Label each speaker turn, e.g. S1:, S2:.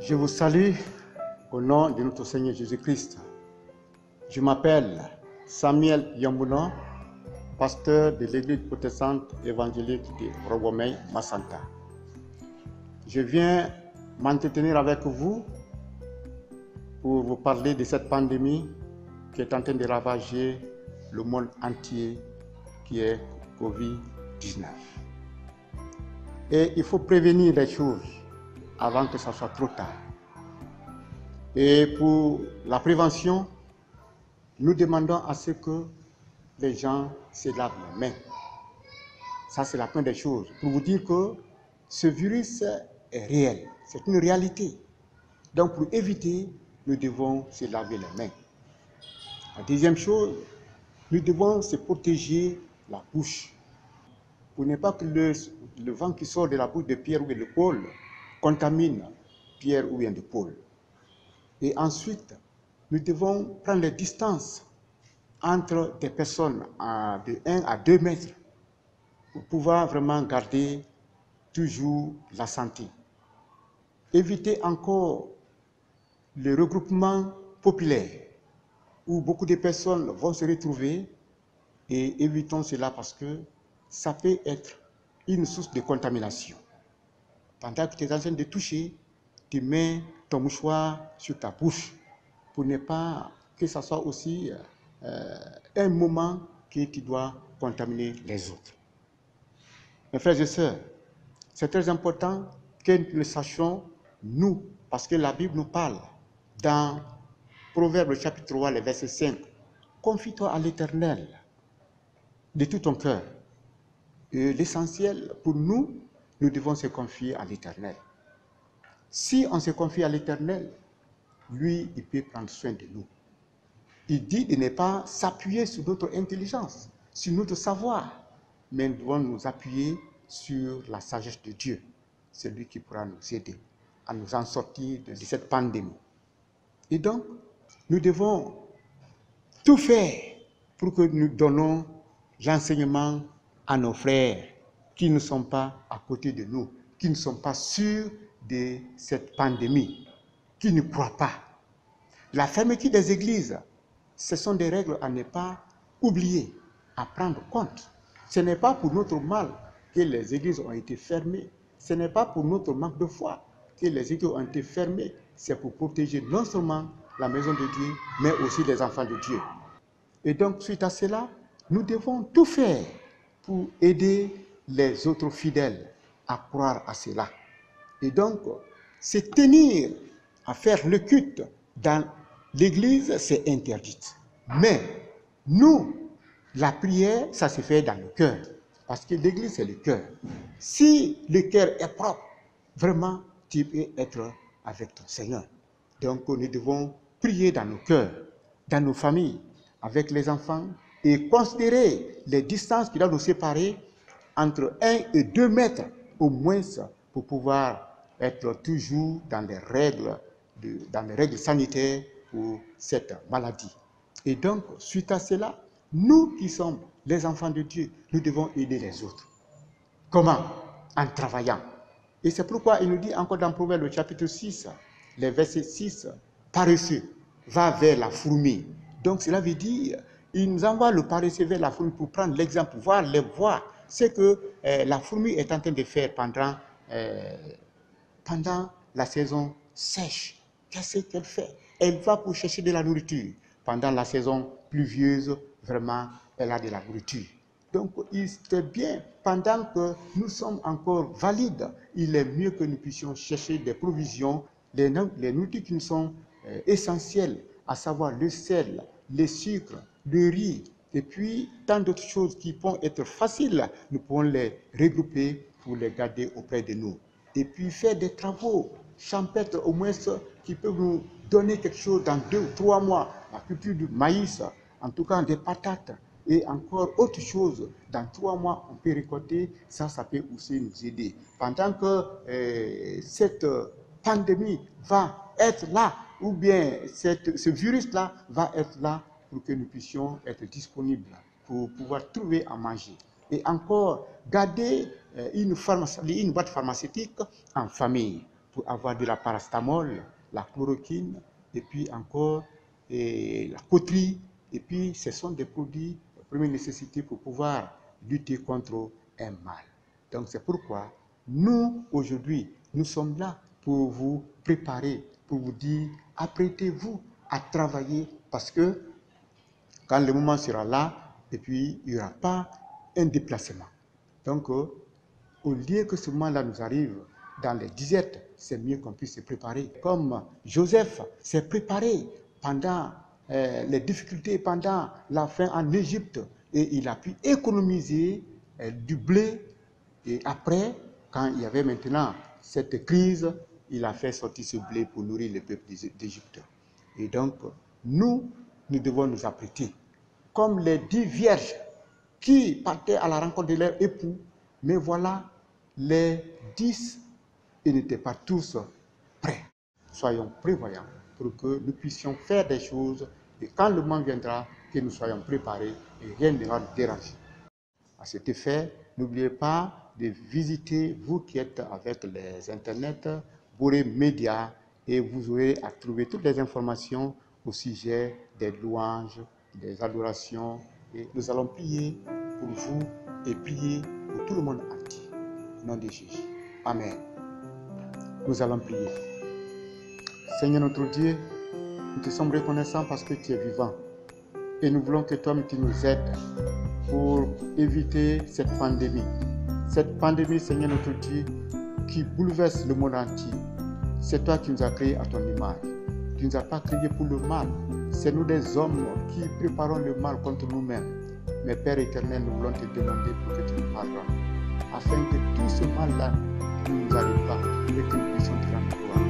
S1: Je vous salue au nom de notre Seigneur Jésus-Christ. Je m'appelle Samuel Yambouno, pasteur de l'église protestante évangélique de Rogomey, Massanta. Je viens m'entretenir avec vous pour vous parler de cette pandémie qui est en train de ravager le monde entier, qui est Covid-19. Et il faut prévenir les choses avant que ça soit trop tard. Et pour la prévention, nous demandons à ce que les gens se lavent les mains. Ça, c'est la première des choses. Pour vous dire que ce virus est réel, c'est une réalité. Donc, pour éviter, nous devons se laver les mains. La deuxième chose, nous devons se protéger la bouche. Pour ne pas que le vent qui sort de la bouche de Pierre ou de Paul contamine Pierre ou bien de Paul. Et ensuite, nous devons prendre les distances entre des personnes de 1 à 2 mètres pour pouvoir vraiment garder toujours la santé. Éviter encore le regroupement populaire où beaucoup de personnes vont se retrouver, et évitons cela parce que ça peut être une source de contamination. Pendant que tu es en train de toucher, tu mets ton mouchoir sur ta bouche pour ne pas que ça soit aussi un moment que tu dois contaminer les autres. Mes frères et sœurs, c'est très important que nous le sachions, nous, parce que la Bible nous parle dans Proverbes chapitre 3, le verset 5. Confie-toi à l'Éternel de tout ton cœur. Et l'essentiel pour nous, nous devons se confier à l'Éternel. Si on se confie à l'Éternel, lui, il peut prendre soin de nous. Il dit de ne pas s'appuyer sur notre intelligence, sur notre savoir, mais nous devons nous appuyer sur la sagesse de Dieu. C'est lui qui pourra nous aider à nous en sortir de cette pandémie. Et donc, nous devons tout faire pour que nous donnons l'enseignement à nos frères qui ne sont pas à côté de nous, qui ne sont pas sûrs de cette pandémie, qui ne croient pas. La fermeture des églises, ce sont des règles à ne pas oublier, à prendre compte. Ce n'est pas pour notre mal que les églises ont été fermées. Ce n'est pas pour notre manque de foi que les églises ont été fermées. C'est pour protéger non seulement la maison de Dieu, mais aussi les enfants de Dieu. Et donc, suite à cela, nous devons tout faire pour aider les autres fidèles à croire à cela. Et donc, se tenir à faire le culte dans l'église, c'est interdit. Mais nous, la prière, ça se fait dans le cœur. Parce que l'église, c'est le cœur. Si le cœur est propre, vraiment, tu peux être avec ton Seigneur. Donc, nous devons prier dans nos cœurs, dans nos familles, avec les enfants, et considérer les distances qui doivent nous séparer entre 1 et 2 mètres, au moins, pour pouvoir être toujours dans les règles sanitaires pour cette maladie. Et donc, suite à cela, nous qui sommes les enfants de Dieu, nous devons aider les autres. Comment? En travaillant. Et c'est pourquoi il nous dit encore dans Proverbes, le chapitre 6, le verset 6, paresseux, va vers la fourmi. Donc cela veut dire, il nous envoie le paresseux vers la fourmi pour prendre l'exemple, voir ce que la fourmi est en train de faire pendant la saison sèche. Qu'est-ce qu'elle fait? Elle va pour chercher de la nourriture. Pendant la saison pluvieuse, vraiment, elle a de la nourriture. Donc, il est bien, pendant que nous sommes encore valides, il est mieux que nous puissions chercher des provisions, les nourritures qui nous sont essentielles, à savoir le sel, le sucre, le riz, et puis tant d'autres choses qui vont être faciles, nous pouvons les regrouper pour les garder auprès de nous. Et puis faire des travaux champêtres au moins qui peuvent nous donner quelque chose dans 2 ou 3 mois, la culture du maïs, en tout cas des patates, et encore autre chose, dans 3 mois on peut récolter, ça peut aussi nous aider. Pendant que cette pandémie va être là, ou bien ce virus-là va être là pour que nous puissions être disponibles pour pouvoir trouver à manger. Et encore, garder une boîte pharmaceutique en famille pour avoir de la paracétamol, la chloroquine, et puis encore la poterie. Et puis, ce sont des produits de première nécessité pour pouvoir lutter contre un mal. Donc, c'est pourquoi nous, aujourd'hui, nous sommes là pour vous préparer, pour vous dire, apprêtez-vous à travailler, parce que quand le moment sera là, et puis il n'y aura pas un déplacement. Donc, au lieu que ce moment-là nous arrive dans les disettes, c'est mieux qu'on puisse se préparer. Comme Joseph s'est préparé pendant les difficultés, pendant la faim en Égypte, et il a pu économiser du blé. Et après, quand il y avait maintenant cette crise, il a fait sortir ce blé pour nourrir le peuple d'Égypte. Et donc, nous devons nous apprêter comme les 10 vierges qui partaient à la rencontre de leur époux. Mais voilà, les 10, ils n'étaient pas tous prêts. Soyons prévoyants pour que nous puissions faire des choses et quand le moment viendra, que nous soyons préparés et rien ne va nous déranger. À cet effet, n'oubliez pas de visiter, vous qui êtes avec les internets, Boré Média, et vous aurez à trouver toutes les informations au sujet des louanges, des adorations. Et nous allons prier pour vous et prier pour tout le monde entier. Au nom de Jésus. Amen. Nous allons prier. Seigneur notre Dieu, nous te sommes reconnaissants parce que tu es vivant. Et nous voulons que toi, tu nous aides pour éviter cette pandémie. Cette pandémie, Seigneur notre Dieu, qui bouleverse le monde entier. C'est toi qui nous as créés à ton image. Tu ne nous as pas créés pour le mal. C'est nous des hommes qui préparons le mal contre nous-mêmes. Mais Père éternel, nous voulons te demander pour que tu nous pardonnes. Afin que tout ce mal-là ne nous arrive pas et que nous puissions te rendre gloire.